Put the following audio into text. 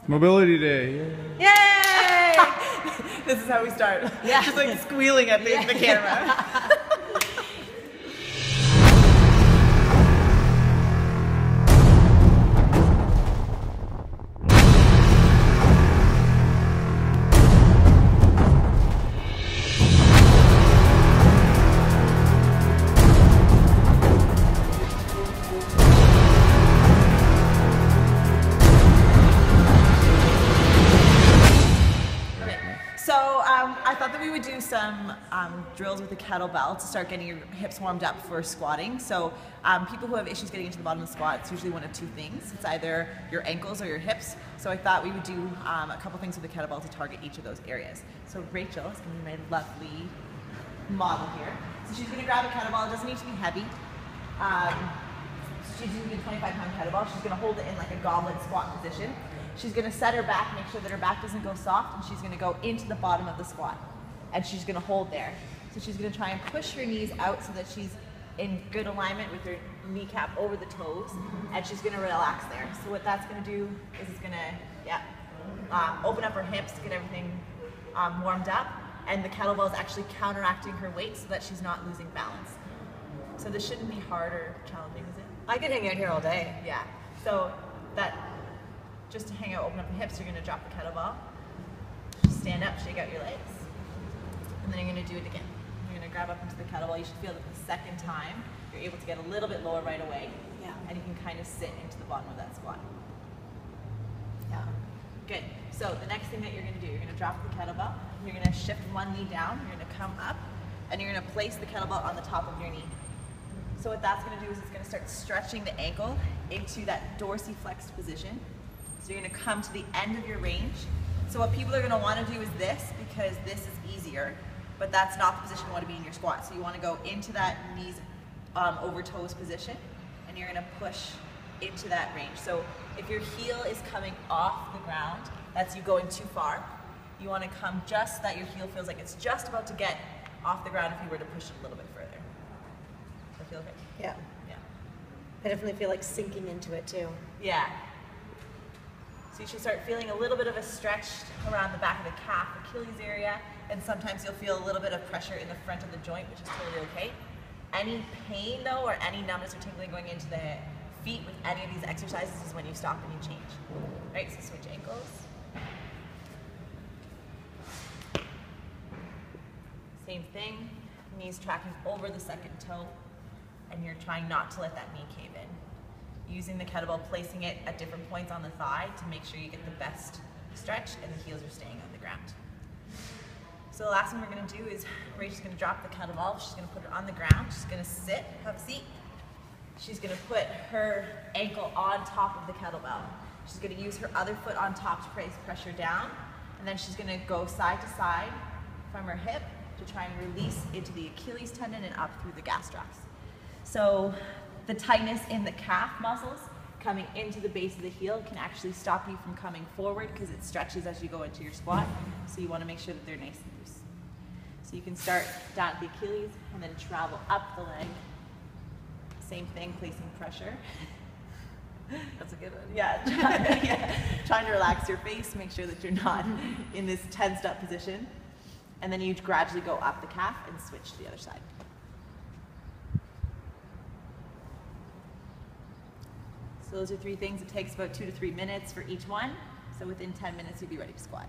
Mobility day. Yay! This is how we start. Yeah. Just like squealing at the camera. I thought that we would do some drills with a kettlebell to start getting your hips warmed up for squatting. So people who have issues getting into the bottom of the squat, it's usually one of two things. It's either your ankles or your hips. So I thought we would do a couple things with the kettlebell to target each of those areas. So Rachel is going to be my lovely model here. So she's going to grab a kettlebell. It doesn't need to be heavy. She's using a 25-pound kettlebell. She's going to hold it in like a goblet squat position. She's going to set her back, make sure that her back doesn't go soft, and she's going to go into the bottom of the squat. And she's going to hold there. So she's going to try and push her knees out so that she's in good alignment with her kneecap over the toes, and she's going to relax there. So what that's going to do is it's going to open up her hips, get everything warmed up, and the kettlebell is actually counteracting her weight so that she's not losing balance. So this shouldn't be hard or challenging, is it? I could hang out here all day. Yeah. So that, just to hang out, open up the hips, you're going to drop the kettlebell. Stand up, shake out your legs. And then you're going to do it again. You're going to grab up into the kettlebell. You should feel that the second time, you're able to get a little bit lower right away. Yeah. And you can kind of sit into the bottom of that squat. Yeah. Good. So the next thing that you're going to do, you're going to drop the kettlebell. You're going to shift one knee down. You're going to come up. And you're going to place the kettlebell on the top of your knee. So what that's going to do is it's going to start stretching the ankle into that dorsiflexed position. So you're going to come to the end of your range. So what people are going to want to do is this, because this is easier, but that's not the position you want to be in your squat. So you want to go into that knees over toes position, and you're going to push into that range. So if your heel is coming off the ground, that's you going too far. You want to come just that your heel feels like it's just about to get off the ground if you were to push it a little bit further. Does that feel okay? Yeah. Yeah. I definitely feel like sinking into it too. Yeah. So you should start feeling a little bit of a stretch around the back of the calf, Achilles area, and sometimes you'll feel a little bit of pressure in the front of the joint, which is totally okay. Any pain though, or any numbness or tingling going into the feet with any of these exercises is when you stop and you change. Right, so switch ankles. Same thing, knees tracking over the second toe, and you're trying not to let that knee cave in. Using the kettlebell, placing it at different points on the thigh to make sure you get the best stretch and the heels are staying on the ground. So the last thing we're going to do is Rachel's going to drop the kettlebell. She's going to put it on the ground. She's going to sit, have a seat. She's going to put her ankle on top of the kettlebell. She's going to use her other foot on top to place pressure down, and then she's going to go side to side from her hip to try and release into the Achilles tendon and up through the gastrocs. So the tightness in the calf muscles coming into the base of the heel can actually stop you from coming forward because it stretches as you go into your squat. So you want to make sure that they're nice and loose. So you can start down at the Achilles and then travel up the leg. Same thing, placing pressure. That's a good one. Yeah, trying to relax your face, make sure that you're not in this tensed up position. And then you gradually go up the calf and switch to the other side. So those are 3 things. It takes about 2 to 3 minutes for each one. So within 10 minutes, you'll be ready to squat.